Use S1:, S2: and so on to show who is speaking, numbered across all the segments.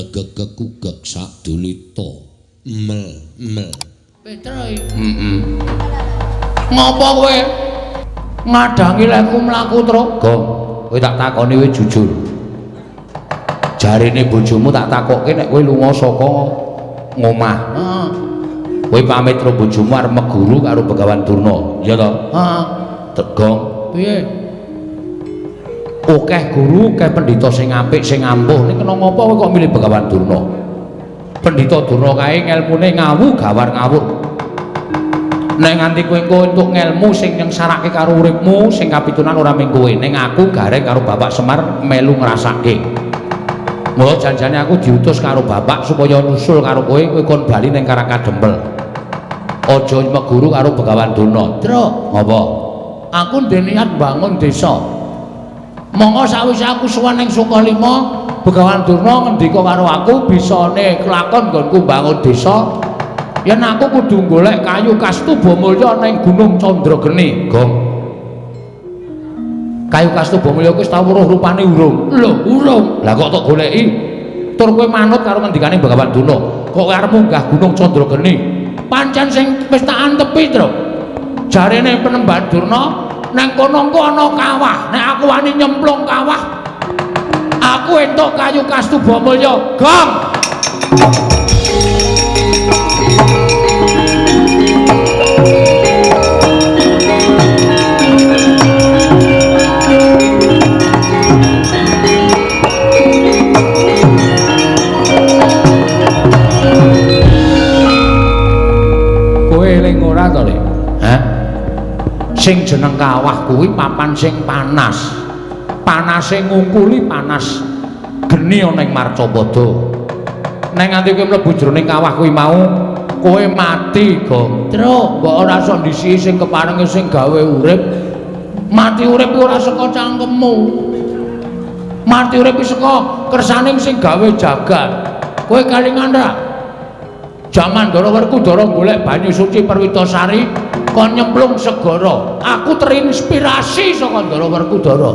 S1: negegekugek sadulita mel
S2: Petro ngopo kowe ngadangi lekku mlaku truk
S3: Gong kowe tak takoni kowe jujur jarine bojomu tak takokke nek kowe lunga saka ngomah kowe pamit karo bojomu arep meguru karo Begawan Durna ya to
S2: heeh
S3: Tegong
S2: piye
S3: akeh guru akeh pendhita sing apik sing ampuh ning kena ngopo kowe kok milih Begawan Durna pendhita Durna kae ngelmune ngawu gawar ngawur nek nganti kowe engko entuk ngelmu sing nyengsarake karo uripmu sing kapitunan ora mung kowe ning aku gareng karo Bapak Semar melu ngrasake mula janjane aku diutus karo bapak supaya nyusul karo kowe kon bali ning Karangkadempel aja meguru karo Begawan Durna
S2: Truk
S3: apa
S2: aku ndek niat bangun desa monggo sawise aku suwan ning Sukalima Begawan Durna ngendika karo aku bisane kelakon nggonku bangun desa yen aku kudu golek kayu Kastubamulya ning Gunung Candrageni
S3: Gong kayu Kastubamulya kuwi tau weruh rupane urung
S2: lho urung
S3: lah kok tok goleki tur kowe manut karo ngendikane Begawan Durna kok arep munggah Gunung Candrageni
S2: pancen sing wis tak antepi Truk jarene Penemban Durna nang kono engko ana kawah nek aku wani nyemplung kawah aku entuk kayu Kastubamulya Gong kowe eling ora to Le
S3: hah
S2: sing jeneng kawah kuwi papan sing panas panase ngungkuli panas geni ana ing Marcapada nek nganti kowe mlebu jroning kawah kuwi mau kowe mati Gong Truk mbok ora iso ndisi sing keparenge sing gawe urip mati urip ora saka cangkemmu mati urip saka kersaning sing gawe jagat kowe kalingan ra jaman Ndara Werkudara golek banyu suci Perwitasari kon nyemplung segara aku terinspirasi saka Ndara Werkudara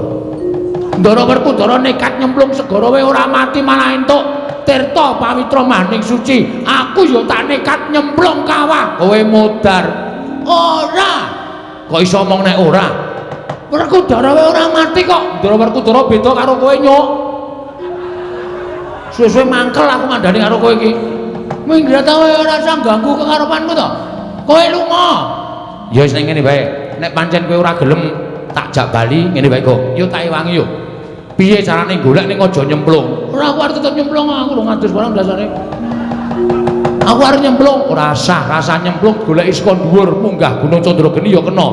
S2: Ndara Werkudara nekat nyemplung segara wae ora mati malah entuk tirta pawitra maning suci aku ya tak nekat nyemplung kawah kowe modar ora kok iso omong nek ora Werkudara wae ora mati kok Ndara Werkudara beda karo kowe nyuk suwe-suwe mangkel aku ngandani karo kowe iki minggir ta wae ora usah ganggu kekarepanku to kowe lunga
S3: ya wis ngene bae nek pancen kowe ora gelem tak jak bali ngene bae kok yo tak ewangi yo piye carane golek ning aja nyemplung
S2: ora aku arep tetep nyemplung aku lho ngadus barang dasare aku arep nyemplung ora sah rasa nyemplung goleki saka dhuwur munggah Gunung Candrageni ya kena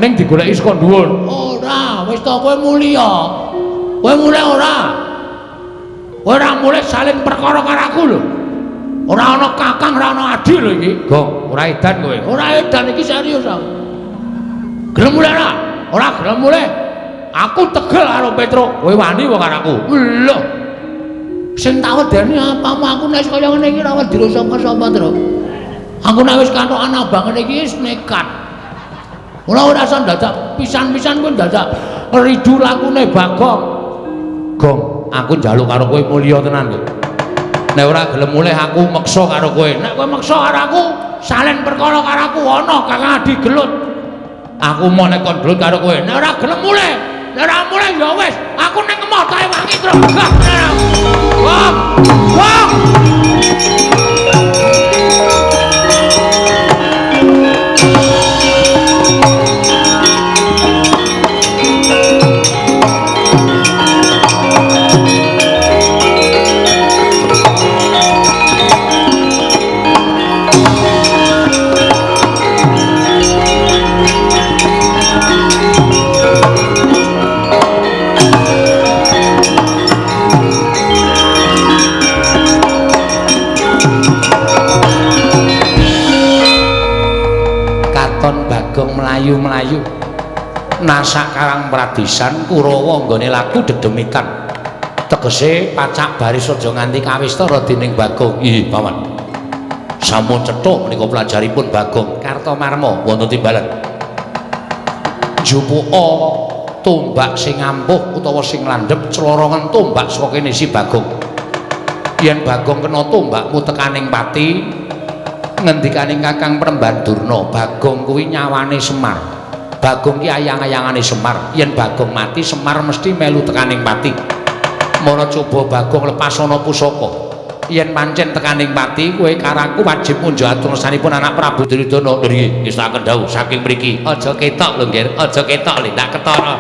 S2: ning digoleki saka dhuwur ora wis to kowe mulya kowe mulih ora kowe ora mulih salin perkara karo aku lho ora ana kakang ora ana adi lho iki
S3: Gong ora edan kowe
S2: ora edan iki serius aku gelem mulih ora gelem mulih aku tegel karo Petruk kowe wani wae karo aku lho sing tak wedeni apamu aku nek kaya ngene iki ora wedi sapa-sapa Truk aku nek wis katokan abang ngene iki wis nekat ora iso dadak pisan-pisan kowe dadak ridu lakune Bagong
S3: Gong aku njaluk karo kowe mulya tenan lho nek ora gelem mulih aku meksa karo kowe
S2: nek kowe meksa karo aku salen perkara karo aku ana Kakang Adi gelut aku mau nek kon gelut karo kowe nek ora gelem mulih nek ora mulih ya wis aku ning emoh tae wangi Truk wong wong melayu-melayu nasak Karang Pradisan Kurawa nggone laku dedemitan tegese pacak baris aja nganti kawistara dening Bagong nggih paman sampun cethuk menika pelajaripun Bagong Kartomarma wonten timbalan jupuka tombak sing ampuh utawa sing landhep clorongan tombak saka kene si Bagong
S3: yen Bagong kena tombakmu tekaning pati ngendikaning Kakang Prembandurna Bagong kuwi nyawane Semar Bagong ki ayang-ayangane Semar yen Bagong mati Semar mesti melu tekaning pati mara coba Bagong lepas ana pusaka yen pancen tekaning pati kowe karaku wajib munjo atur sanipun anak Prabu Duryudana nggih ngestaken dawuh saking mriki aja ketok lho nggih aja ketok lho ndak ketara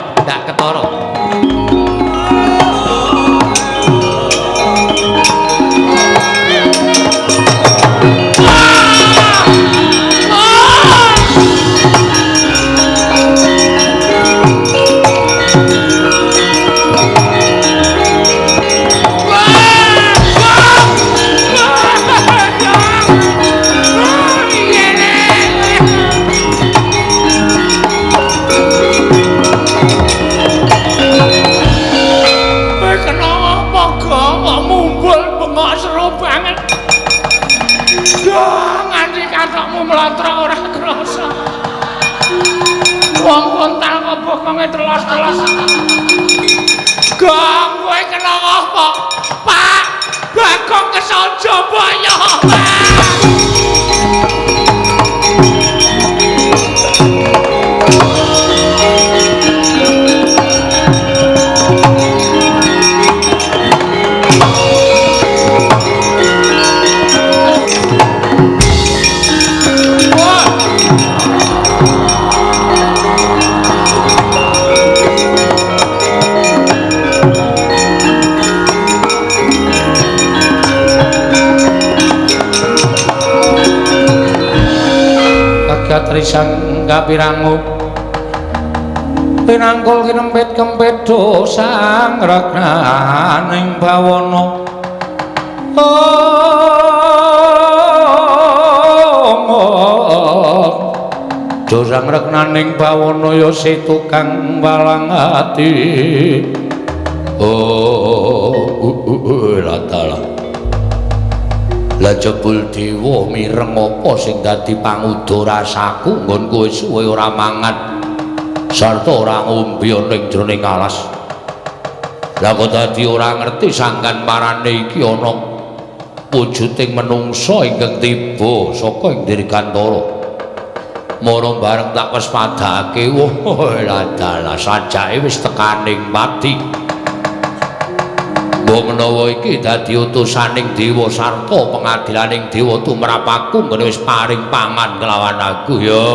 S2: Mlatra ora krasa. Wong kontal kok bokonge telos-telos. Gong kowe kena apa? Pak, Bagong kesojo boyo, Pak. Trisang kapirangu pinangkul kinempit-kempit dosang regnaning bawana dosang regnaning bawana ya si tukang walang ati ratalah lah jebul dewa mireng apa sing dadi pangudha rasaku nggon kowe suwe ora mangan sarta ora ngombe ning jroning alas lah kok dadi ora ngerti sangkan marane iki ana wujuding menungsa ingkang tiba saka ing dirgantara marang bareng tak waspadake dalah sajake wis tekaning mati menawa iki dadi utusaning dewa sarta pengadilaning dewa tumrap aku ngene wis paring pangan kelawan aku ya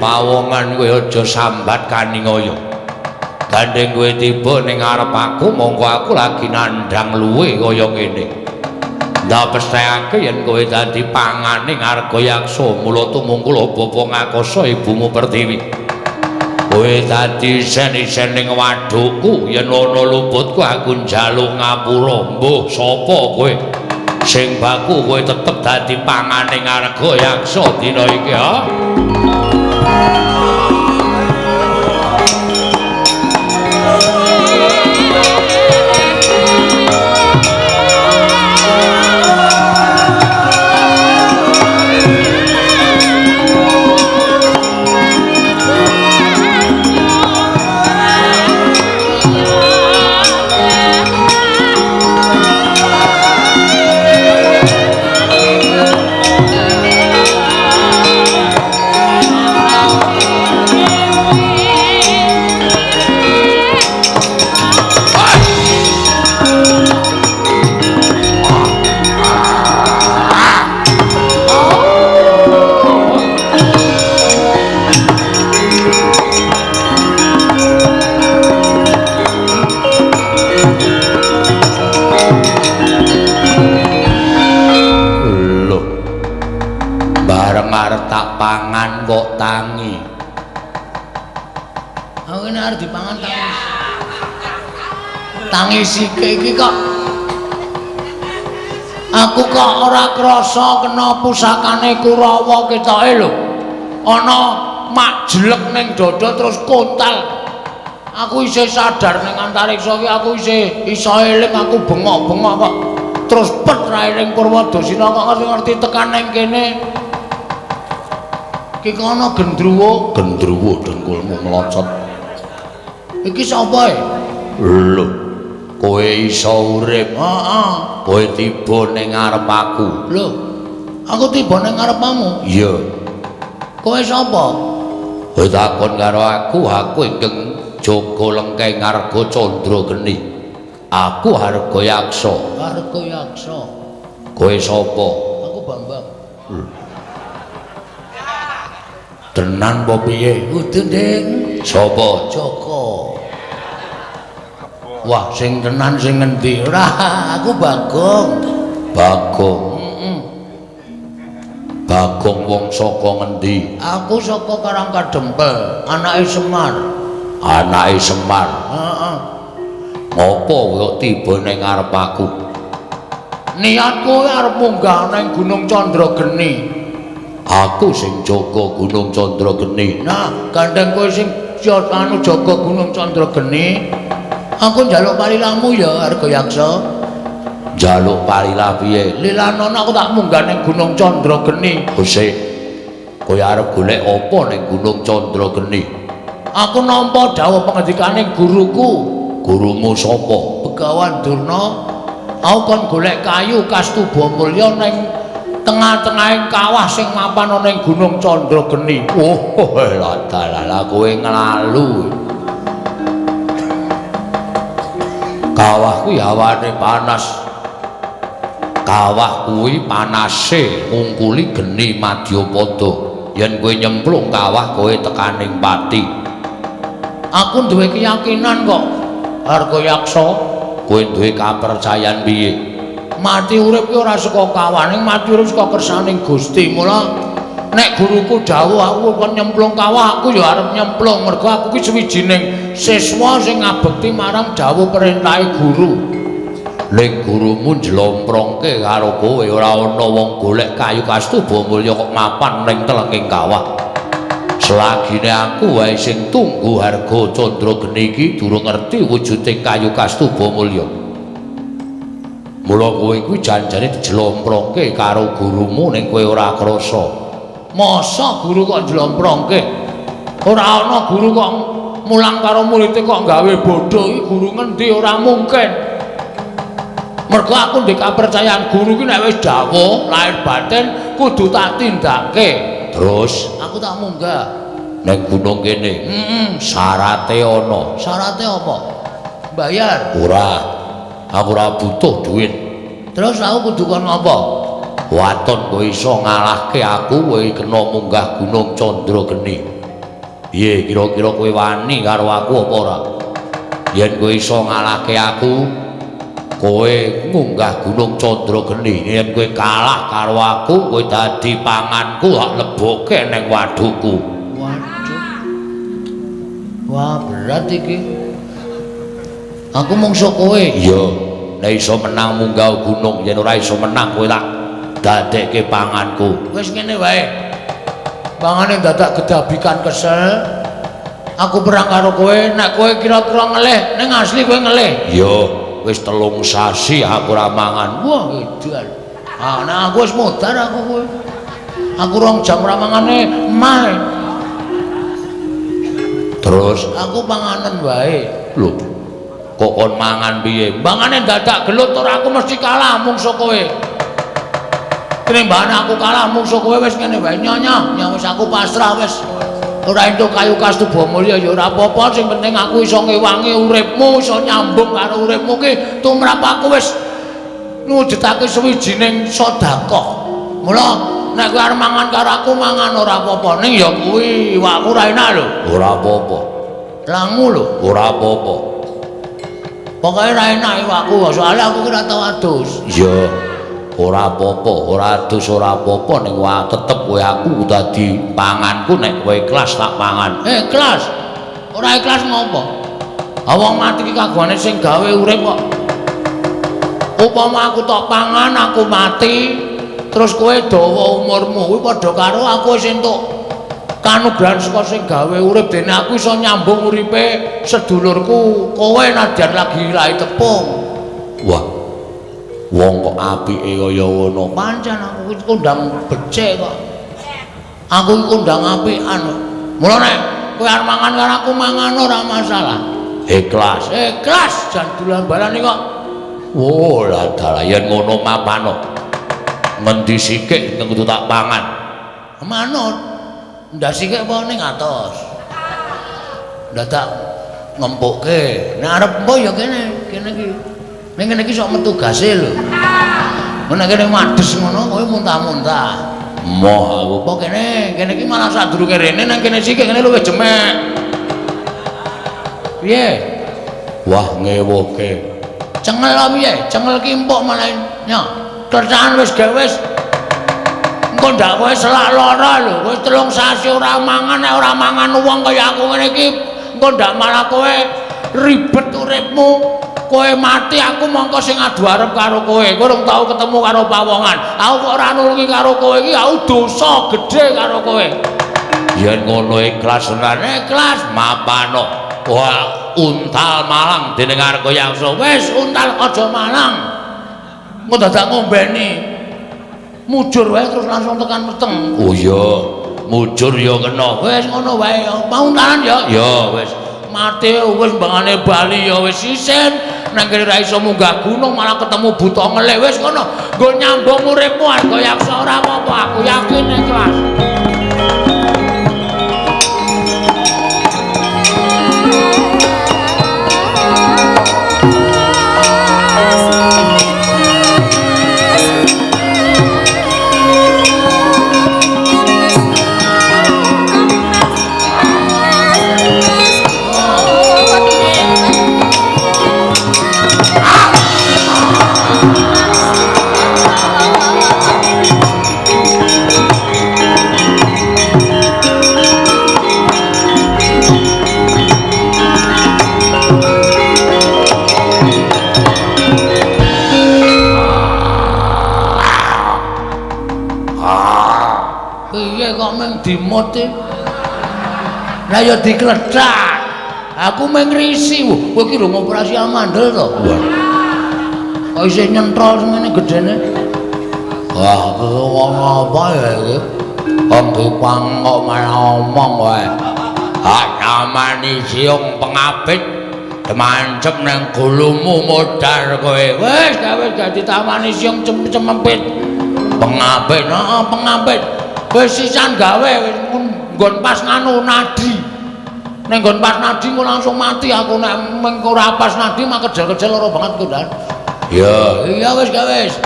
S2: pawongan kowe aja sambat kaningaya gandeng kowe tiba ning arep aku monggo aku lagi nandhang luwe kaya ngene ndak pesthekake yen kowe dadi panganing Arga Yaksa mula tumungkul bapa ngakasa ibumu Pertiwi kowe dadi isen-isen ning wadukku yen ana luputku aku njaluk ngapura mbuh sapa kowe sing baku kowe tetep dadi panganing Arga Yaksa dina iki ha kok tangi. Aku ini harus dipangan tangi. Tangi sike iki kok. Aku kok ora krasa kena pusakane Kurawa ketoke lho. Ana mak jelek ning dada terus kontal. Aku isih sadar ning antariksa iki aku isih iso eling aku bengok-bengok kok. Terus pet ra eling Purwadasina kok ngerti tekan ning kene. Iki kono gendruwo dengkulmu melocot. Iki sapa e?
S3: Lho. Kowe iso urip.
S2: Heeh.
S3: Kowe tiba ning ngarep aku.
S2: Lho, aku tiba ning ngarepmu.
S3: Iya.
S2: Kowe sapa?
S3: Kowe takon karo aku ingkang jaga lengkeng Arga Candra Geni. Aku Harga Yaksa.
S2: Harga Yaksa.
S3: Kowe sapa?
S2: Aku Bambang.
S3: Tenan apa piye?
S2: Kudu, Ding.
S3: Sapa?
S2: Joko. Wah, sing tenan sing ngendi? Ora, aku Bagong.
S3: Bagong.
S2: Heeh.
S3: Bagong wong saka ngendi?
S2: Aku saka Karangkadempel, anake Semar.
S3: Anake Semar.
S2: Heeh.
S3: Ngopo kok tiba ning ngarep aku?
S2: Niatku arep munggah ning Gunung Candra Geni.
S3: Aku sing jaga Gunung Candra Geni.
S2: Nah, gandeng kowe sing jaga Gunung Candra Geni. Aku njaluk palilamu ya, Harga Yaksa.
S3: Njaluk palilah piye?
S2: Lilanana aku tak munggah ning Gunung Candra Geni.
S3: Sik. Kowe arep golek apa ning Gunung Candra Geni?
S2: Aku nampa dawuh pangendikaning guruku.
S3: Gurumu sapa?
S2: Begawan Durna. Aku kon golek kayu Kastuba Mulya ning tengah-tengahing kawah sing mapan ana ning Gunung Candra Geni.
S3: Oh, lah kowe nglalu. Kawah kuwi awane panas. Kawah kuwi panase ngungkuli geni Madyapada. Yen kowe nyemplung kawah kowe tekaning pati.
S2: Aku duwe keyakinan kok, Harga Yaksa.
S3: Kowe duwe kapercayan piye?
S2: Mati urip ki ora saka kawah, ning mati urip saka kersaning Gusti. Mula nek guruku dawuh aku kon nyemplung kawah, aku ya arep nyemplung. Mergo aku ki sawijining siswa sing ngabekti marang dawuh perintahe guru.
S3: Nek gurumu njlomprongke karo kowe ora ana wong golek kayu Kastuba Mulya kok mapan ning telenging kawah. Selagine aku wae sing tunggu Harga Candra Geni iki durung ngerti wujuding kayu Kastuba Mulya. Mula kowe kuwi janjane dijlomprongke karo gurumu ning kowe ora krasa.
S2: Masa guru kok njlomprongke? Ora ana guru kok mulang karo muridé kok gawe bodho. Iki guru ngendi? Ora mungkin. Mergo aku ndek kapercayaan guru ki nek wis dawuh lahir batin kudu tak tindakke.
S3: Terus
S2: Aku tak munggah
S3: ning gunung kene. Syarate ana.
S2: Syarate apa? Bayar.
S3: Ora. Aku ora butuh duit.
S2: Terus aku kudu kon apa?
S3: Waton kowe iso ngalahke aku kowe kena munggah Gunung Candra Geni. Piye kira-kira kowe wani karo aku apa ora? Yen kowe iso ngalahke aku, kowe munggah Gunung Candra Geni. Yen kowe kalah karo aku, kowe dadi panganku hak leboke ning wadhuku.
S2: Waduh. Wah, berat iki. Aku mungsuh kowe.
S3: Iya, nek iso menang munggah gunung, yen ora iso menang kowe tak dadekke panganku.
S2: Wis ngene wae. Pangane dadak gedabikan kesel. Aku perang karo kowe, nek kowe kira-kira ngelih, ning asli kowe ngelih.
S3: Iya, wis 3 sasi aku ora mangan.
S2: Wah, edan. Ah, nek aku wis modar aku kowe. Aku 2 jam ora mangane mae.
S3: Terus
S2: Aku panganen wae.
S3: lho, kok kon mangan piye?
S2: Bangane dadak gelut ora aku mesti kalah mungsuh kowe. Tinimbang aku kalah mungsuh kowe wis ngene wae nyonya, wis aku pasrah wis. Ora entuk kayu Kastuba Mulya ya ora apa-apa, sing penting aku iso ngewangi uripmu, iso nyambung karo uripmu ki tumrap aku wis ngujudake sawijining sedekah. Mula nek kowe arep mangan karo aku mangan ora apa-apa, ning ya kuwi iwakku ora enak lho.
S3: Ora apa-apa.
S2: Langu lho.
S3: Ora apa-apa.
S2: Pokoke ora enak iwakku, soalnya aku ki ora tau adus.
S3: Iya. Ora apa-apa, ora adus ora apa-apa ning wae tetep kowe aku dadi panganku nek kowe ikhlas tak pangan.
S2: Ikhlas. Ora ikhlas ngopo? Wong mati ki kagungane sing gawe urip kok. Upama aku tok pangan, aku mati, terus kowe dawa umurmu kuwi padha karo aku wis entuk kanugrahan saka sing gawe urip dene aku iso nyambung uripe sedulurku. Kowe nadyan lagi lahi tepung.
S3: Wah. Wong kok apike kaya ngono.
S2: Pancen aku iki kondang becik kok. Aku iki kondang apikan kok. Mula nek kowe arep mangan karo aku mangan ora masalah.
S3: Ikhlas, ikhlas jan dolan balane kok. Oh, lah dalah yen ngono mapano. Ngendi sikik kudu tak pangan. Manut. Ndak sikik apa ning atos. Ndak tak ngempukke. Nek arep empo ya kene iki. Ning kene iki sok metu gase lho. Nek kene mades ngono kowe muntah-muntah. Moh aku apa kene iki malah sadurunge rene nang kene sikik kene luwih jemek. Piye? Wah ngewuhke. Cengel piye? Cengel ki empuk malah nya. Kerjaan wis gawe wis. Engko ndak kowe selak lara lho. Wis 3 sasi ora mangan, nek ora mangan wong kaya aku ngene iki engko ndak malah kowe ribet uripmu. Kowe mati aku mongko sing adu arep karo kowe. Kowe urung tau ketemu karo pawongan. Aku kok ora nulungi karo kowe iki aku dosa gedhe karo kowe. Yen ngono ikhlas tenan, ikhlas mapano. Wah, untal malang dening Arga Yaksa. Wis untal aja malang. Engko dadak ngombeni. Mujur wae terus langsung tekan meteng. Oh iya, mujur ya kena. Wis ngono wae. Pauntalan ya. Ya wis. Mati wis mbangane bali ya wis isin. Nang kene ra iso munggah gunung malah ketemu buta ngelik. Wis ngono. Nggo nyambung uripmu Arga Yaksa ora apa-apa. Aku yakin ikhlas. Dimot e. Lah ya dikledak. Aku meng risi. Kowe iki lho ngoperasi amandel to. Kok isih nyentrol ngene gedene. Wah, wong apa ya iki? Wong dipang kok malah omong wae. Hak namani siung pengapit demancep nang gulumu modar kowe. Wis gawe dadi tamani siung cempet. Pengapit, heeh, pengapit. Wis sisan gawe wis nggon pas nganu nadi. Nek nggon pas nadi kok langsung mati aku nek mengko ora pas nadi mak kejel-kejel lara banget kok Dan. Ya, iya wis gawe wis.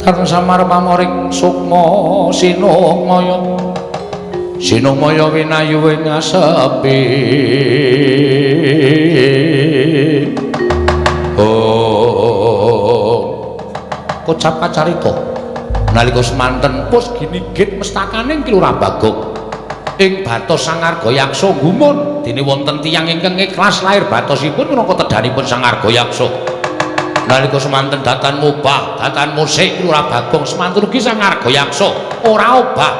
S3: Karena samar pamoring sukma sinungmaya. Sinungmaya winayu ing asepi. Kocap kacarita nalika semanten pus ginigit mestakaning Kilurah Bagong ing batos Sang Arga Yaksa gumun dene wonten tiyang ingkang ikhlas lair batosipun minangka tedhanipun Sang Arga Yaksa nalika semanten datan mubah datan musik Kilurah Bagong semanten ugi Sang Arga Yaksa ora obah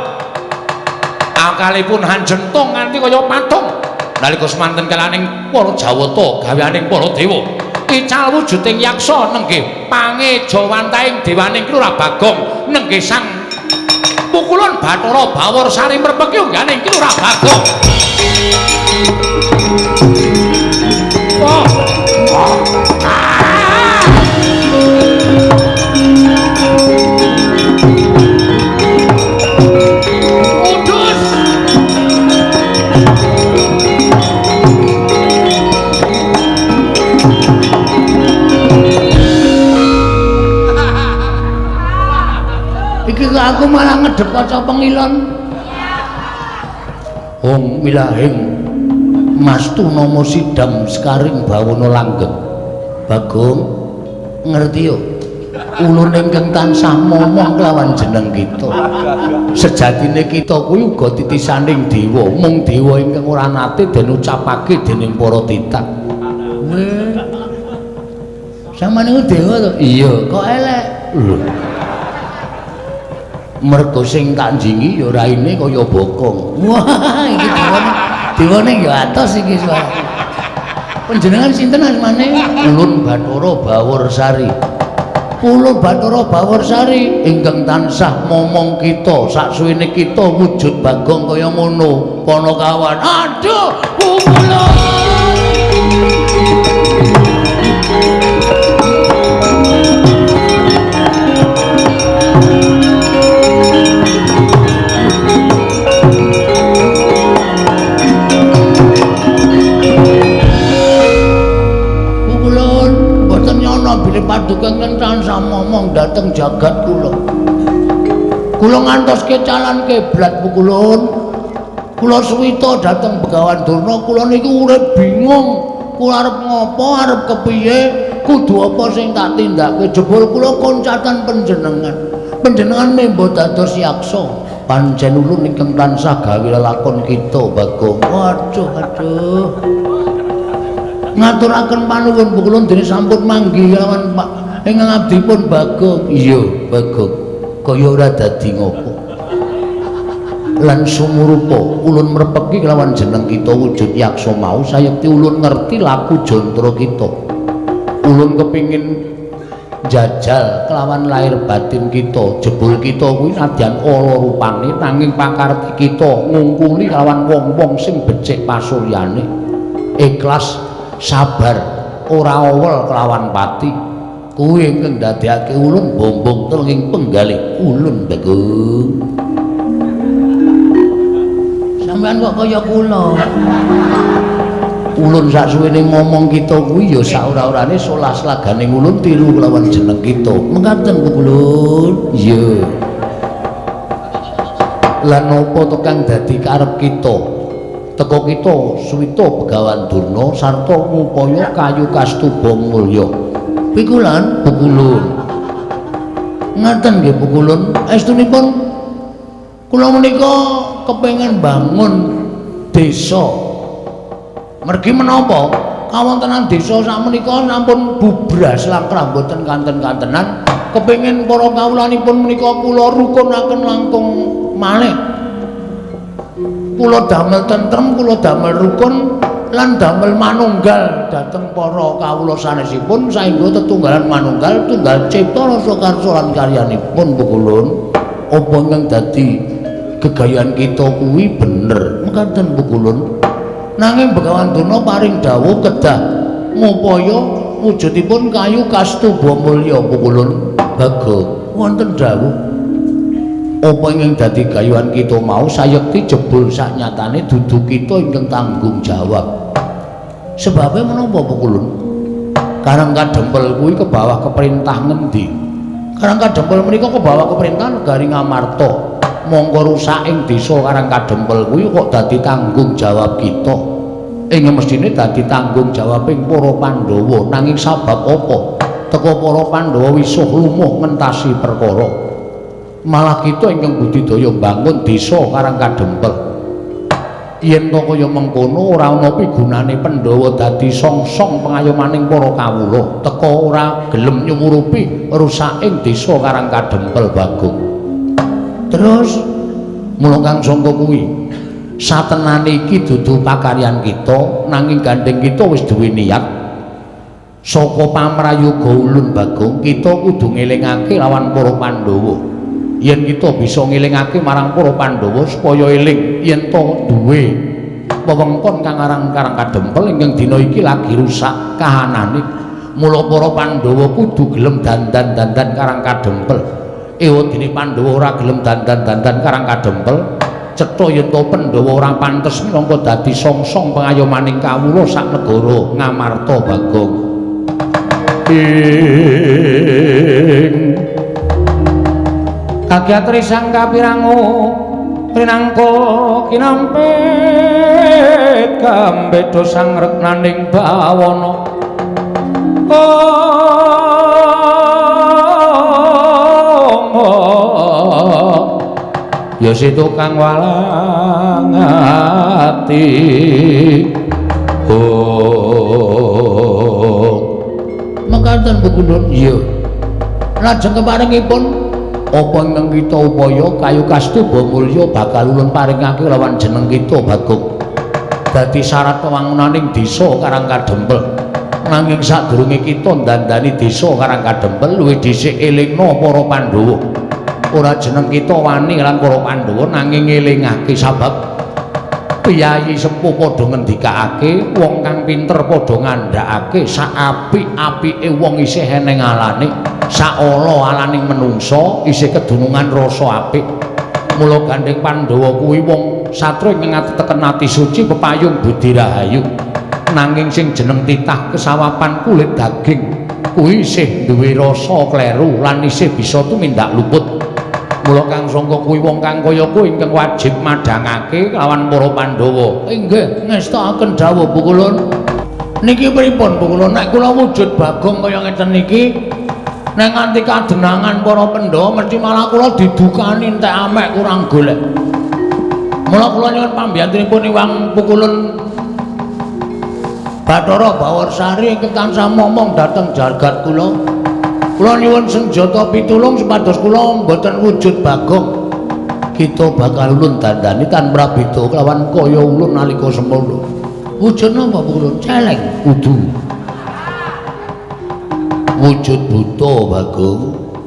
S3: akalipun hanjentong nganti kaya patung nalika semanten kalaning para Jawata gaweaning para dewa ical wujuding yaksa nenggih pangejawantaing dewaning Kilurah Bagong nenggih sang pukulan Bathara Bawor Sari mrepeki ungganing Kilurah Bagong. Aku malah ngedep kaca pengilon. Om milahing Mastu Nomo Sidam Sekaring Bawana Langgeng. Bagong ngerti yo. Ulun ingkang tansah momong kelawan jeneng kita. Sejatine kita kuwi uga titisaning dewa, mung dewa ingkang ora nate den ucapake dening para titah. Weh. Samane ku dewa to? Iya, kok elek. Mergo sing tak njingi ya raine kaya bokong. Wah, iki dewane ya atos iki suara. Panjenengan sinten asmane? Ulun Bathara Bawor Sari.
S2: Kula Bathara Bawarsari ingkang tansah momong kita saksuwene kita wujud Bagong kaya ngono Panakawan. Aduh, kula bilih paduka tansah momong dhateng jagat kula. Kula ngantoske calon kiblat pukulun. Kula suwita dhateng Begawan Durna, kula niku urip bingung. Kula arep ngopo, arep kepiye, kudu apa sing tak tindakake. Jebul kula koncatan panjenengan. Panjenengan membo dados yaksa. Pancen ulun ingkang tansah gawe lelakon kita Bagong. Waduh, aduh. Ngaturaken panuwun pukulun dene sampun manggi lawan Pak ingkang abdipun Bagong. Iya, Bagong. Kaya ora dadi ngopo. Lan sumurupa ulun mrepeki kelawan jeneng kita wujud yaksa mau sayekti ulun ngerti laku jantra kita. Ulun kepingin jajal kelawan lahir batin kita. Jebul kita kuwi nadyan ala rupane nanging pakarti kita ngungkuli kelawan wong-wong sing becik pasuryane. Ikhlas sabar ora awel kelawan pati kuwi ingkang ndadekake ulun bombong telenging penggalih ulun Bagong. Sampeyan kok kaya kula ulun saksuwene ngomong kita kuwi ya saora-orane 11 lagane ulun tiru kelawan jeneng kita mekaten ulun. Iya lan apa to kang dadi karep kita teko kita suwita Begawan Durna sarta ngupaya kayu kastuba mulya. Pikulan pukulun. Ngaten nggih pukulun, estunipun kula menika kepengin bangun desa. Mergi menapa kawontenan desa sakmenika sampun bubras langkrah boten kanten-kantenan. Kepengin para kawulanipun menika kula rukunaken langkung malih. Kula damel tentrem, kula damel rukun lan damel manunggal dhateng para kawula sanesipun saengga tetunggalan manunggal tunggal cipta rasa karsa lan karyanipun pukulun. Apa ingkang dadi gegayan kita kuwi bener mekaten pukulun. Nanging Begawan Durna paring dawuh kedah ngupaya wujudipun kayu kastuba mulya pukulun. Bagong wonten dawuh apa ingkang dadi gayuhan kita mau sayekti jebul saknyatane dudu kita ingkang tanggung jawab. Sebabe menapa pukulun? Karang Kadempel kuwi kebawah keperintah ngendi? Karang Kadempel menika kebawah keperintah Negari Ngamarta. Monggo rusak ing desa Karang Kadempel kuwi kok dadi tanggung jawab kita. Ing mestine dadi tanggung jawab ing para Pandhawa. Nanging sabab apa? Teka para Pandhawa wisuh lumuh ngentasi perkara. Malah kita ingkang budidaya bangun desa Karang Kadempel. Yen to kaya mengkono ora ana pigunane Pandhawa dadi songsong pengayomaning para kawula, teka ora gelem nyumurupi rusak ing desa Karang Kadempel Bagong. Terus mula kang sangka kuwi satenane iki dudu pakaryan kita nanging gandeng kita wis duwe niat saka pamrayoga ulun Bagong kita kudu ngelingake lawan para Pandhawa. Yen kita bisa ngelingake marang para Pandhawa supaya eling yen to duwe wewengkon kang aran Karang Kadempel ingkang dina iki lagi rusak kahanane. Mula para Pandhawa kudu gelem dandan-dandan Karang Kadempel. Ewadene Pandhawa ora gelem dandan-dandan Karang Kadempel, cetha yen to Pandhawa ora pantes minangka dadi songsong pengayomaning kawula sak negara Ngamarta Bagong. Kagiat risang kapirango rinangka kinampit kambedha sang reknaning bawana. Ya situ kang walang ati. Mekaten Pukulun. Iya. Lajeng keparingipun apa ingkang kita upaya kayu kastuba mulya bakal ulun paringake lawan jeneng kita Bagong dadi syarat wangunaning desa Karang Kadempel. Nanging sadurunge kita ndandani desa Karangkadempel luwih dhisik elingna para Pandhawa. Ora jeneng kita wani lan para Pandhawa nanging ngelingake sabab piyayi sepuh padha ngendikake wong kang pinter padha ngandhakake sak apik-apike wong isih eneng alane, sak ala alaning menungsa isih kedunungan rasa apik. Mula Gandeng Pandhawa kuwi wong satru ing ngateken ati suci pepayung budi rahayu. Nanging sing jeneng titah kesawapan kulit daging kuwi isih duwe rasa kleru lan isih bisa tumindak luput. Mula kang sangka kuwi wong kang kaya kuwi ingkang wajib madhangake lawan para Pandhawa. Inggih, ngestakaken dawuh Bu Kulun. Niki pripun Bu Kulun? Nek kula wujud Bagong kaya ngeten niki, nek nganti kadenangan para Pandhawa mesti malah kula didukani entek amek kurang golek. Mula kula nyuwun pambiyantunipun Iwang Bu Kulun Bathara Bawarsari ingkang tansah momong dhateng jagat kula. Kula nyuwun senjata pitulung supados kula mboten wujud Bagong. Kita bakal ulun dandani tan prabita kelawan kaya ulun nalika semana. Wujud napa Bu Kulun? Celeng kudu. Wujud buta Bagong.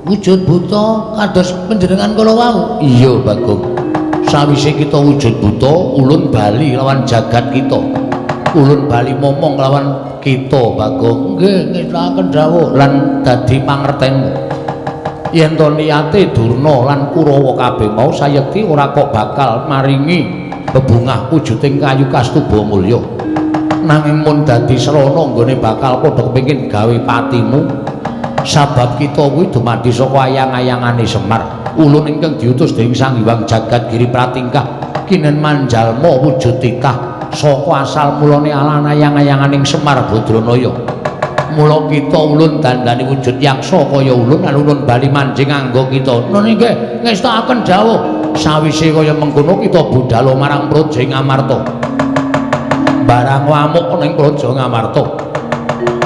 S2: Wujud buta kados panjenengan kala wau. Iya Bagong. Sawise kita wujud buta, ulun bali lawan jagat kita. Ulun bali momong lawan kita Bagong. Nggih ngestakaken dawuh lan dadi pangertenmu. Yen to niyate Durna lan Kurawa kabeh mau sayekti ora kok bakal maringi bebungah wujuding kayu kastuba mulya. Nanging mun dadi srana nggone bakal padha kepengin gawe patimu. Sabab kita kuwi dumadi saka ayang-ayangane Semar. Ulun ingkang diutus dening Sang Hyang Jagat Giri Pratingkah kinen manjalma wujud titah saka asal mulane alan ayang-ayanganing Semar Badranaya. Mula kita ulun dandani wujud yaksa kaya ulun lan ulun bali manjing anggo kita. Nggih ngestakaken dawuh. Sawise kaya mengkono kita budhal marang Praja Ngamarta. Barang wamuk ning Praja Ngamarta.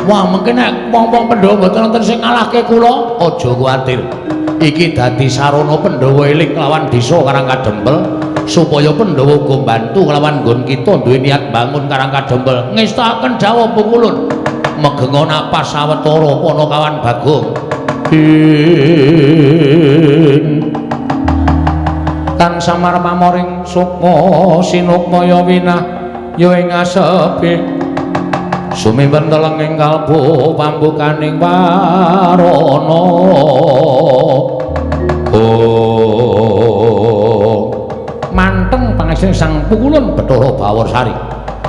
S2: Wah, mengke nek wong-wong Pandhawa mboten wonten sing ngalahke kula, aja kuwatir. Iki dadi sarana Pandhawa eling lawan desa Karangkadempel supaya Pandhawa uga mbantu lawan nggon kita duwe niat bangun Karangkadempel. Ngestakaken dawuh Bu Kulun. Megenga napas sawetara Panakawan Bagong. Tan samar pamoring sukma sinukmaya winah ya ing asepe. Sumimpen telenging kalbu pambukaning warana. Manteng pangesing Sang Pukulun Bathara Bawarsari.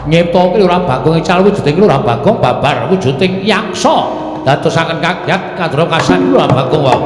S2: Nyiptake ora Bagong ical wujuding ora Bagong babar wujuding yaksa. Dadosaken kagyat kadra kasan ora Bagong wau.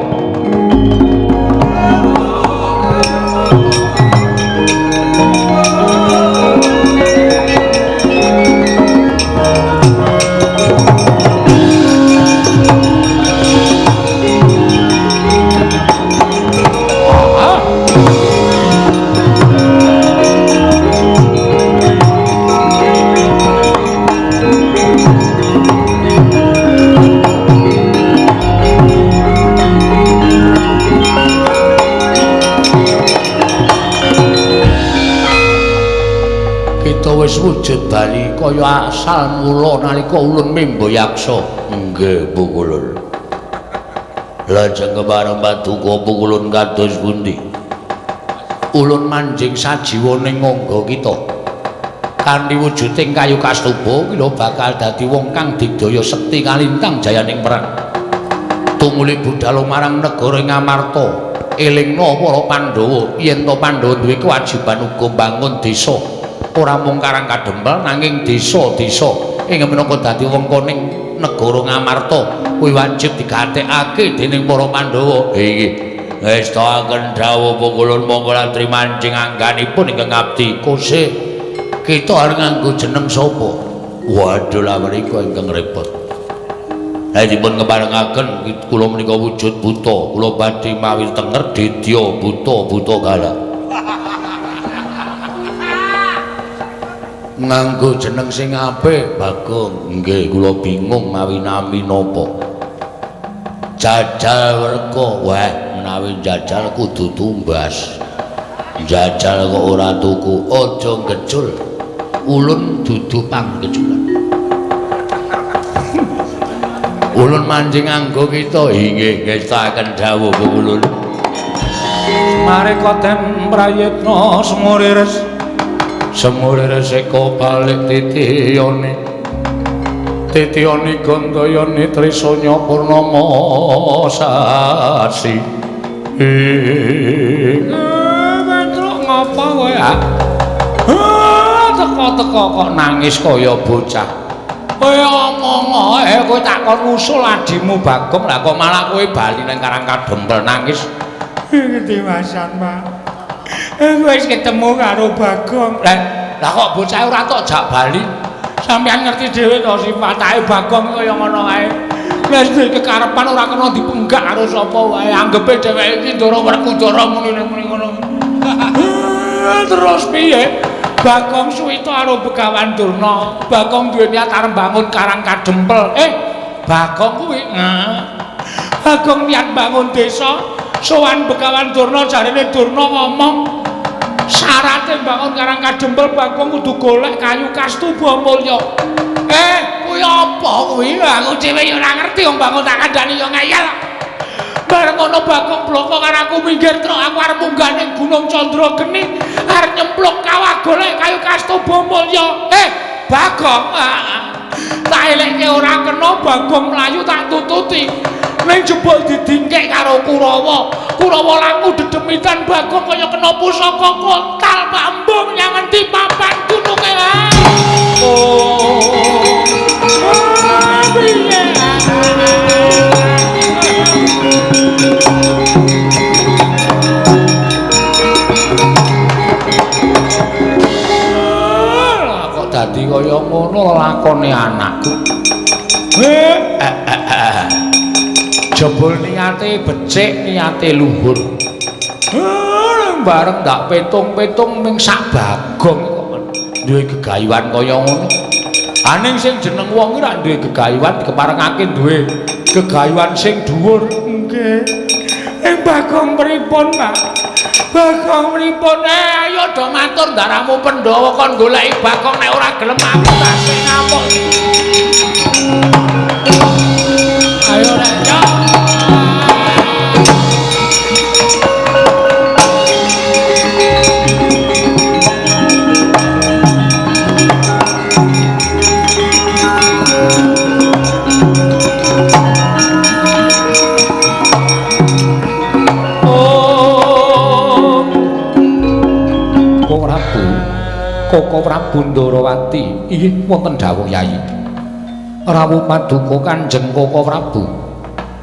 S2: Wis wujud bali kaya asal mula nalika ulun mimba yaksa. Nggih Bu Kulun. Lajeng kepareng paduka Bu Kulun kados pundi? Ulun manjing sajiwaning ngangga kita. Kanthi wujuding kayu kastuba kira bakal dadi wong kang digdaya sekti kalintang jayaning perang. Tumuli budhal marang negara Ngamarta. Elingna para Pandhawa yen to Pandhawa duwe kewajiban uga bangun desa. Ora mung Karangkadempel nanging desa-desa ing minangka dadi wengkoning negara Ngamarta kuwi wajib digatekake dening para Pandhawa. Iki ngestakaken dawuh Bu Kulun monggo latri mancing angganipun ingkang abdi kosih. Kita arep nganggo jeneng sapa? Waduh la menika ingkang repot. Ha dipun keparengaken kula menika wujud buta, kula badhe mawi tenger dedya buta galak. Nganggo jeneng sing apik Bagong. Nggih kula bingung mawi nami napa. Jajal Werka. Wah menawi jajal kudu tumbas. Jajal kok ora tuku aja ngecul. Ulun dudu panggeculan.
S3: Ulun mancing nganggo kita inggih ngestaken dawuh ulun. Mare kotem prayitna semuriris eko balik titiyane gandayane trisanya purnama sasi Petruk ngapa kowe teko-teko kok nangis kaya bocah kowe omong kowe takon usul adimu Bagong lah kok malah kowe bali nang Karang Kadempel nangis
S4: Ketiwasan, Pak. Wis ketemu karo Bagong.
S3: Lah kok bocah ora tok jak bali. Sampeyan ngerti dhewe to sifate Bagong kaya ngono kae. Wis duwe kekarepan ora kena dipenggak karo sapa wae. Anggepe dheweke iki ndara Werkudara muni ngono. Terus piye? Bagong suwita karo Begawan Durna. Bagong duwe niat arep bangun Karang Kadempel. Bagong kuwi Bagong niat bangun desa. Sowan Begawan Durna jarine Durna ngomong syaraté bangun Karang Kadempel Bagong kudu golek kayu kastuba mulya. Kuwi apa kuwi? Aku dhewe ya ora ngerti wong bangun tak kandhani ya ngeyel. Bareng ngono Bagong bloko karo aku minggir truk aku arep munggah ning Gunung Candrageni arep nyemplung kawah golek kayu kastuba mulya. Bagong tak elekke ora kena Bagong mlayu tak tututi. Ning jebul didingkek karo Kurawa. Kurawa laku dedemitan Bagong kaya kena pusaka kontal pambung yang ngendi papan gununge. Kok dadi kaya ngono lakone anakku. Jebul niate becik, niate luhur. Bareng ndak petung-petung ming sak Bagong kok duwe gegayuhan kaya ngono. Aning sing jeneng wong iki ra duwe gegayuhan dikeparengake duwe gegayuhan sing dhuwur.
S4: Nggih. Bagong pripun, Pak?
S3: Bagong pripun? Ayo do matur ndaramu Pandhawa kon goleki Bagong nek ora gelem aku tak sing ngamuk. Ayo rek. Koko Prabu Ndarawati inggih wonten dawuh Yayi rawuh paduka Kanjeng Koko Prabu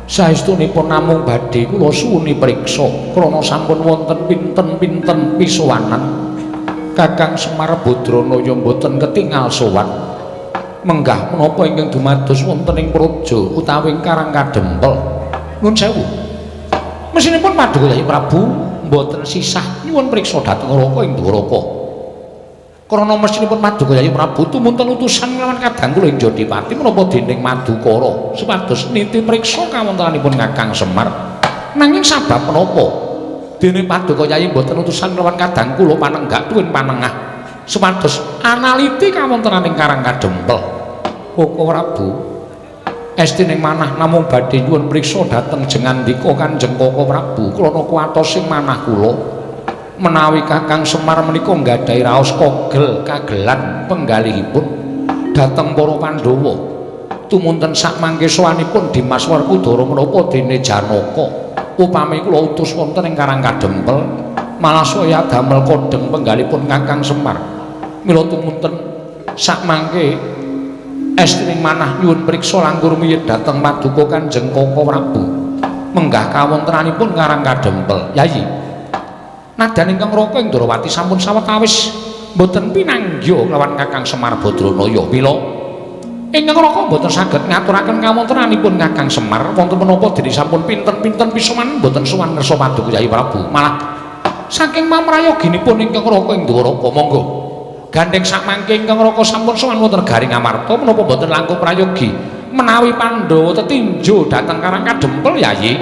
S3: saestunipun namung badhe kula suwuni priksa krana sampun wonten pinten-pinten pisowanan Kakang Semar Badranaya mboten ketingal sowan menggah menapa ingkang dumados wonten ing praja utawi Karang Kadempel nuwun sewu mesinipun paduka Yayi Prabu mboten sisah nyuwun priksa dhateng Raka ing Dwaraka krana mesinipun paduka Yayi Prabu tumunten utusan lawan kadang kula ing Jodipati menapa dening Madukara supados niti priksa kawontenanipun Kakang Semar nanging sabab menapa dene paduka Yayi mboten utusan lawan kadang kula panenggak tuwin panengah supados analiti kawontenaning Karang Kadempel Koko Prabu estining manah namung badhe nyuwun priksa dhateng jengandika Kanjeng Koko Prabu krana kuwatosing manah kula menawi Kakang Semar menika nggadahi raos kagelan penggalihipun dhateng para Pandhawa tumunten sak mangke sowanipun Dimas Werkudara menapa dene Janaka upami kula utus wonten ing Karang Kadempel malah saya damel kodheng penggalihipun Kakang Semar mila tumunten sak mangke estining manah nyuwun priksa langkung miyet dhateng paduka Kanjeng Koko Prabu menggah kawontenanipun Karang Kadempel Yayi nadan ingkang Raka ing Ndarawati sampun sawetawis mboten pinanggya lawan Kakang Semar Badranaya mila ingkang Raka mboten saged ngaturaken kawontenanipun Kakang Semar wonten menapa dene sampun pinten-pinten pisoman mboten sowan ngersa paduka Yayi Prabu malah saking mamrayoginipun ingkang Raka ing Dwaraka monggo gandeng sak mangke ingkang Raka sampun sowan wonten Garing Amarta menapa mboten langkung prayogi menawi Pandhawa tetinju dhateng Karang Kadempel Yayi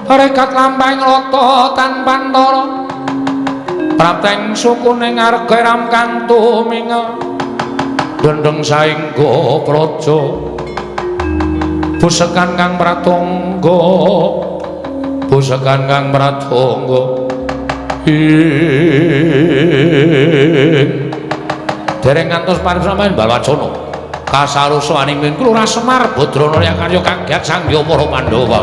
S3: rekat lampahing rata tanpa antara prapteng sukuning arga ramkantu minga dendeng saengga praja Pusekan kang pratangga pusekan kang pratangga dereng ngantos parisamaning Balwacana kasarusaning Kelurahan Semar Badrana karya kagiat Sang Hyang Para Pandhawa.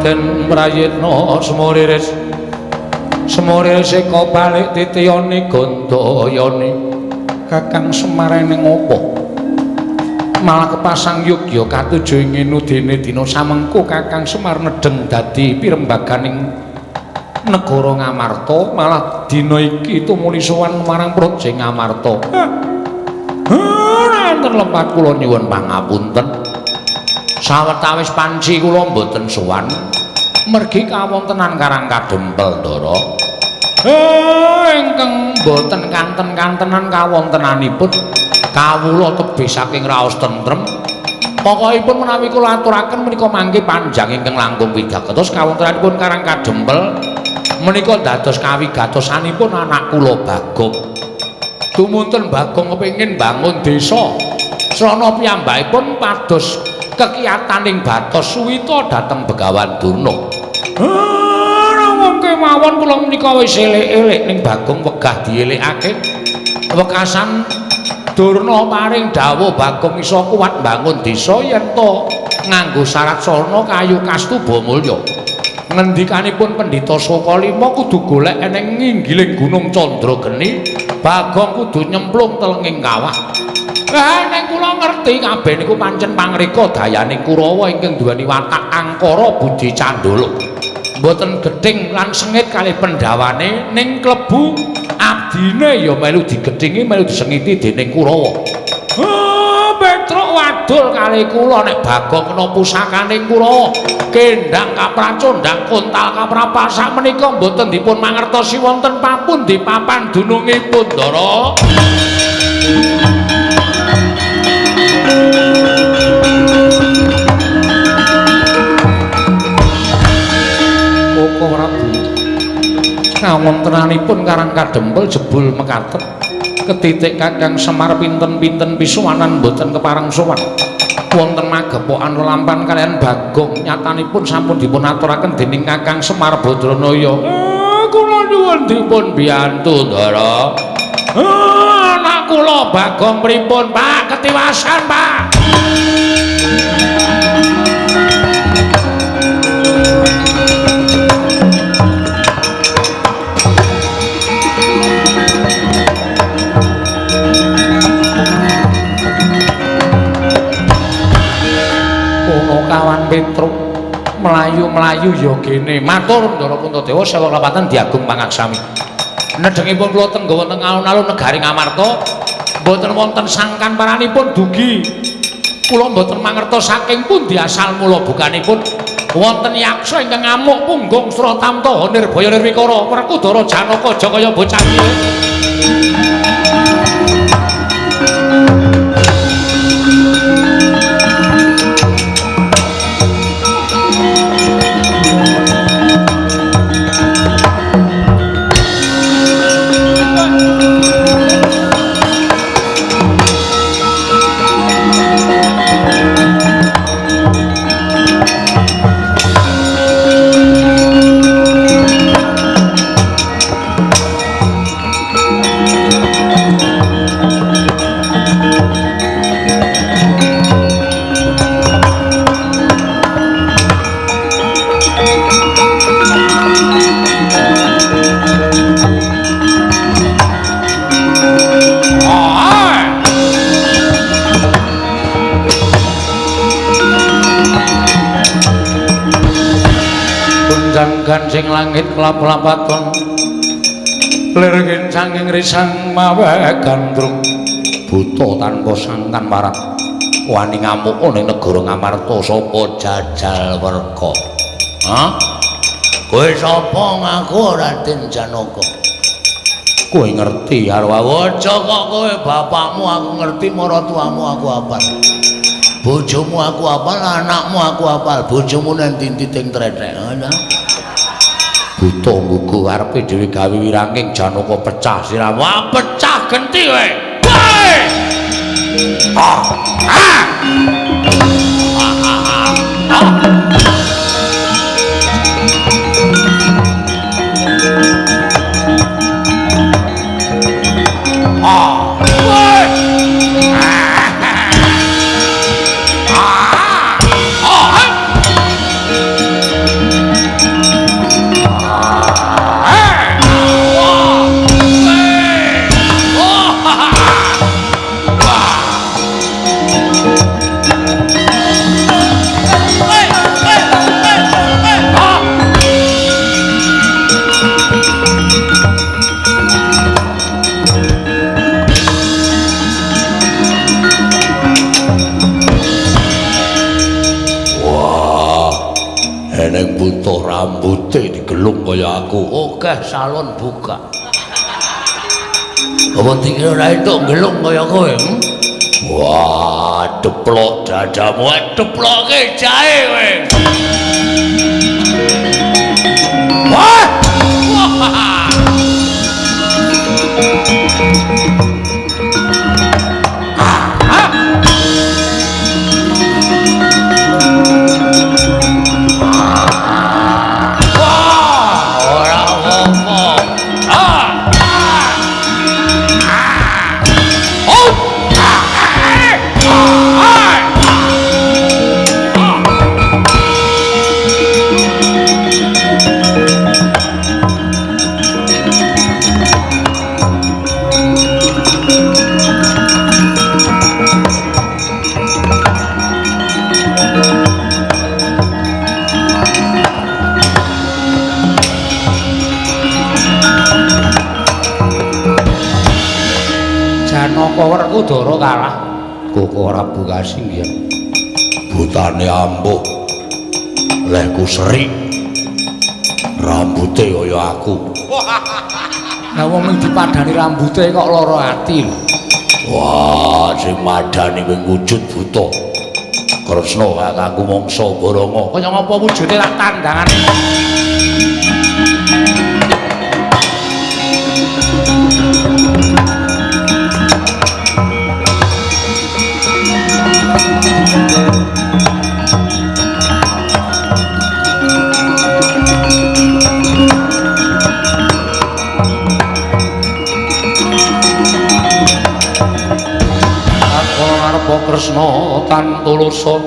S3: Den prayitna semoriris seka balik titiyane Gandayane Kakang Semar ning opo malah kepasang yogya katuju ing dene dina samengko Kakang Semar nedheng dadi pirembaganing negara Ngamarta malah dina iki tumuli sowan marang Praja Ngamarta. Enten lepat kula nyuwun pangapunten sawetawis panci kula mboten sowan mergi kawontenan Karang Kadempel Ndara. Ingkang mboten kanten-kantenan kawontenanipun kawula tebih saking raos tentrem. Pokokipun menawi kula aturaken menika mangke panjang ingkang langkung wigatos kawontenanipun Karang Kadempel menika dados kawigatosanipun anak kula Bagong. Tumuntun Bagong kepengin bangun desa. Srana piyambakipun pados kekiyataning Batos Suwita dhateng Begawan Durna. Wong kemawon kula menika wis elek-elek ning Bagong wegah dielikake. Wekasan Durna paring dawuh Bagong isa kuwat bangun desa yen to nganggo syarat sarana kayu kastuba mulya. Ngendikanipun Pendhita Sokalima kudu golek eneng nginggiling Gunung Candrageni, Bagong kudu nyemplung telenging kawah. Nek kula ngerti kabeh niku pancen pangrika dayaning Kurawa ingkang duweni watak angkara budi candala. Mboten gedhing lan sengit kalih pendhawane ning klebu abdine ya melu digedhingi melu disengiti dening Kurawa. Petruk wadul kalih kula nek Bagong kena pusakaning Kurawa. Kendhang kapracondhang kontal kaprapal sak menika mboten dipun mangertosi wonten papundi papan dunungipun Ndara. Koko Prabu kawontenanipun Karang Kadempel jebul mekaten ketitik Kakang Semar pinten-pinten pisuwanan boten kepareng sowan wonten magepokan lelampan kalian Bagong nyatanipun sampun dipun aturaken dening Kakang Semar Badranaya. Kula nyuwun dipun biyantu Ndara. Anak kula Bagong pripun Pak ketiwasan Pak? Kawan Petruk melayu-melayu ya gene matur Ndara Puntadewa sewu klepatan diagung pangaksami nedhengipun kula tenggo wonten alun-alun negari Ngamarta mboten wonten sangkan paranipun dugi kula mboten mangertos saking pundi asal mula bukanipun wonten yaksa ingkang ngamuk punggung Suratamta Nirbaya Nirwikara Werkudara Janaka Jakaya bocah cilik.
S2: gancing langit kelap-kelapaton lirgin sanging risang mawe gandrung buta tanpa sangkan warat wani ngamuk ning negara Ngamarta sapa Jajal Werka. Hah? Kowe sapa ngaku Raden Janaka? Kowe ngerti karo aja kok kowe bapakmu aku ngerti, maratuamu aku apal. Bojomu aku apal, anakmu aku apal, bojomu nang tintiting tretek. Ana. Buta mbuku karepe dhewe gawe wirangking Janaka pecah siramu. Ah, pecah genti kowe. Kowe. Ah. Ah. Eneng butuh rambutnya digelung kaya aku. Oke, salon buka. Apa dikira ora entuk gelung kaya kowe? Wah, deplok dadamu, deploke jahe kowe. Wah! Wah! Werku Dara kalah kok ora buka singgian butane ampuh lehku serik rambute kaya aku. Lah wong ming dipadani rambute kok lara ati lho. Wah, sing madani wing wujud buta Kresna kanggo mangsa Baranga kaya ngapa wujude tak tandangane. Kresna tantulasa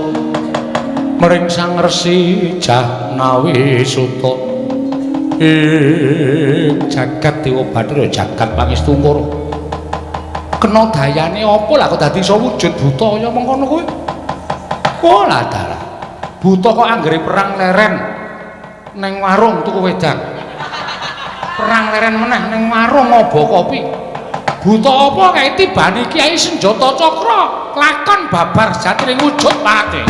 S2: mring Sang Resi Jahnawi Suta jagat Dewa Bathara jagat Pangestumpara kena dayane apa lah kok dadi iso wujud buta kaya mengkono kowe. Oh lah dalah buta kok anggere perang leren ning warung tuku wedang perang leren meneh ning warung ngobo kopi. Buta apa kae tibane Kyai Senjata Cakra lakon babar jatring wujud pate.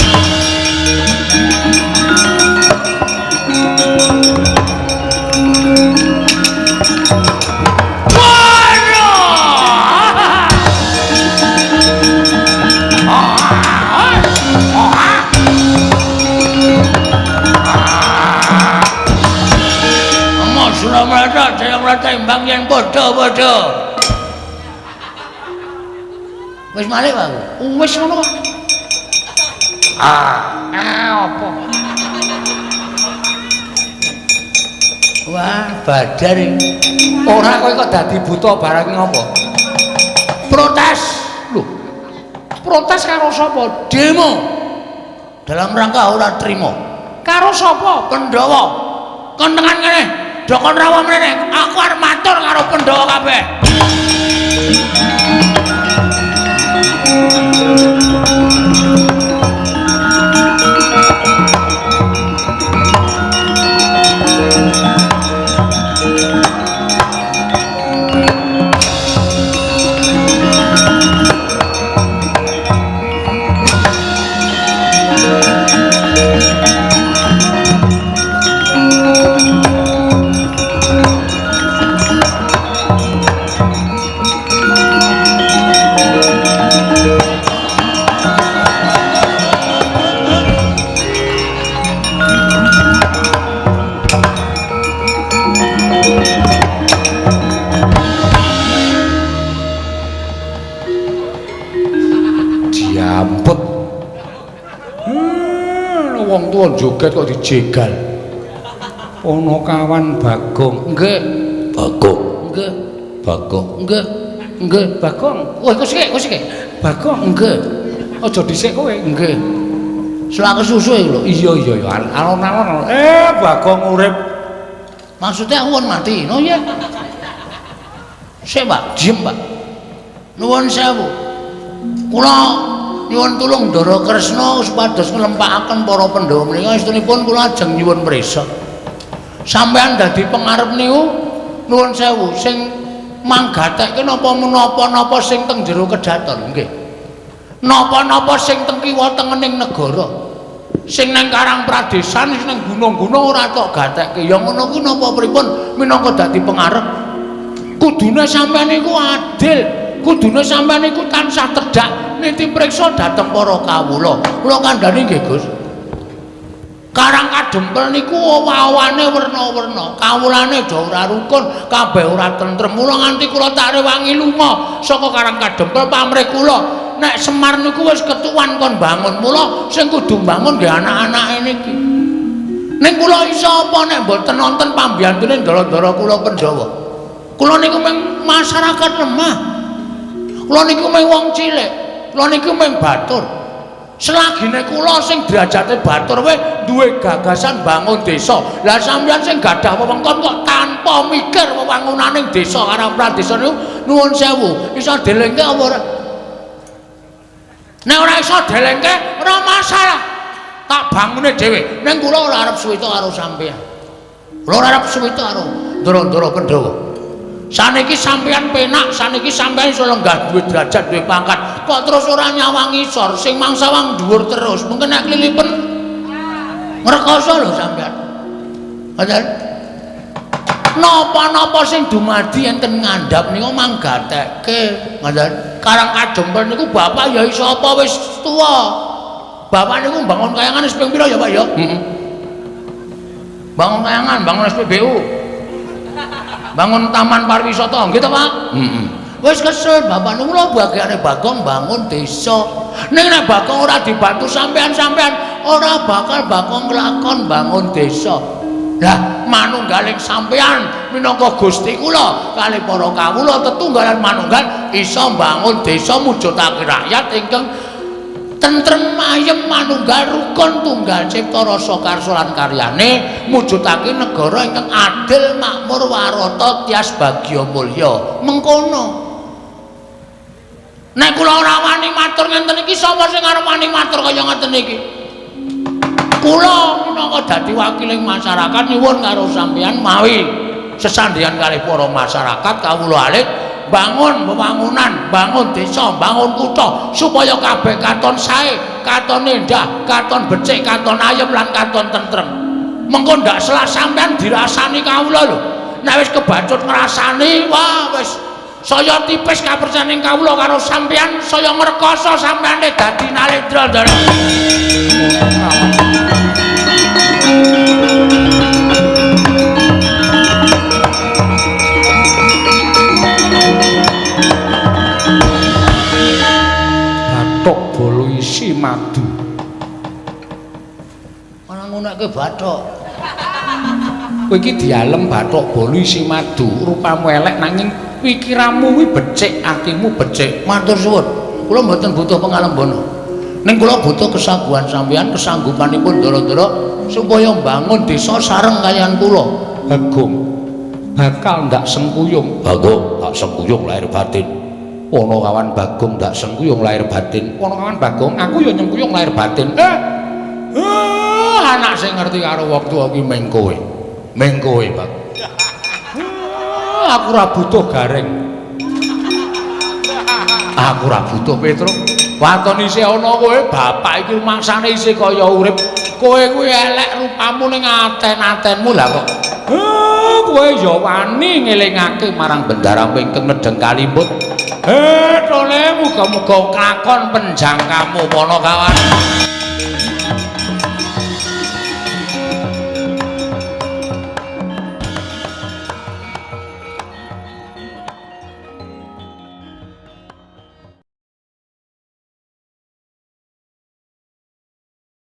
S2: Amma sudah merata, saya merata imbang yang bodoh-bodoh. Wis malih aku. Wis ngono kok. Apa? Wah, badar iki. Ora kowe kok dadi buta barang ngopo? Protes. Lho. Protes karo sapa? Demo. Dalam rangka ora trima. Karo sapa? Pandhawa. Kon tengan kene. Dokon rawa mrene. Aku arep matur karo Pandhawa kabeh. diamput. Wong tuwa joget kok dijegal. Ana kawan Bagong. Nggih,
S1: Bagong.
S2: nggih. Bagong. Nggih. Nggih, Bagong. Wah, kok sik. Bagong nggih. Aja dhisik kowe. Nggih. Selak susu lho. Iya. Alon-alon. Bagong urip. Maksudnya aku mati. No ya. Sik, Pak. Diem, Pak. Nuwun sewu. Kula nyuwun tulung Ndara Kresna supados nglempakaken para Pandhawa menika istunipun kula ajeng nyuwun prisa. Sampeyan dadi pengarep niku nuwun sewu sing manggatekke napa-napa sing teng jero kedaton nggih. Napa-napa sing teng kiwa tengening negara. Sing nang Karang Pradesan sing nang gunung-gunung ora tok gatekke. Ya ngono kuwi napa pripun minangka dadi pengarep. Kudune sampeyan niku adil. Kudune sampeyan niku tansah tedhak niti priksa dhateng para kawula. Kula kandhani nggih, Gus. Karang Kadempel niku awane werna-werna. Kawulane aja ora rukun, kabeh ora tentrem. Mula nganti kula tak rewangi lunga saka Karang Kadempel pamrih kula. Nek Semar niku wis ketuan kon bangun. Mula sing kudu bangun nggih anak-anake niki. Ning kula iso apa nek mboten nonton pambiyantune ndara-ndara kula Pandhawa. Kula niku mung masyarakat lemah. Kula niku mung wong cilik. Kula niku mung batur. Selagine kula sing derajate batur wae duwe gagasan bangun desa. Lah sampeyan sing gadah wewengkon kok tanpa mikir wewangunaning desa Karang Pradesan niku nuwun sewu, iso delengke apa ora? Nek ora iso delengke ora masalah. Tak bangune dhewe. Ning kula ora arep suwita karo sampeyan. Kula ora arep suwita karo Ndara-ndara Pandhawa. Saniki sampeyan penak, saniki sampeyan iso lenggah duwe derajat, duwe pangkat. Kok terus ora nyawang isor, sing mangsa wang dhuwur terus. Mungkin nek klilipen ngrekoso lho sampeyan. Ngoten. Napa-napa sing dumadi enten ngandhap niku manggatekke. Ngoten. Karang Kadempel niku bapak ya iso apa wis tuwa. Bapak niku bangun kayangan wis ping pira ya, Pak ya? Heeh. Bangun kayangan, bangun SPBU. Bangun taman pariwisata nggih to, Pak? Heeh. Wis kesel bapak niku lho bagiane Bagong bangun desa. Ning nek Bagong ora dibantu sampean-sampean ora bakal Bagong nglakon bangun desa. Lah manunggaling sampean minangka Gusti kula kali para kawula tetunggalan manunggal iso bangun desa mujudake rakyat ingkang tentrem ayem manunggal rukun tunggal cipta rasa karsa lan karyane mujudake negara ingkang adil makmur warata tias bagya mulya mengkono. Nek kula ora wani matur ngenten iki sapa sing arep wani matur kaya ngeten iki? Kula minangka dadi wakiling masyarakat nyuwun karo sampeyan mawi sesandhean kalih para masyarakat kawula alit bangun pembangunan, bangun desa, bangun kutha supaya kabeh katon sae, katon endah, katon becik, katon ayem lan katon tentrem. Mengko ndak salah sampean dirasani kawula lho. Nek wis kebacut ngrasani, wah wis saya tipis kapercayaning kawula karo sampean, saya ngrekoso sampeane dadi nalendra ndara. Bathok bolo isi madu. Ana nguneke bathok. Kowe iki dialem bathok bolo isi madu, rupamu elek nanging pikiranmu kuwi becik, atimu becik. Matur suwun. Kula mboten butuh pangalembono. Ning kula butuh kesaguhan sampeyan, kesanggupanipun ndara-ndara supaya mbangun desa sareng kaliyan kula. Bagong bakal ndak sengkuyung.
S1: Bagong tak sengkuyung lahir batin.
S2: Ana kawan Bagong ndak sengkuyung lahir batin. Ana kawan Bagong aku ya nyengkuyung lahir batin. Anak sing ngerti karo wektu iki meng kowe. Meng kowe, Pak. Aku ora butuh gareng. Aku ora butuh Petruk. Waton isih ana kowe, bapak iki mangsane isih kaya urip. Kowe kuwi elek rupamu ning aten-atenmu lah kok. Kowe ya wani ngelingake marang bendara ingkang nedeng kalimbut. Tole muga-muga klakon penjangkamu pono kawan.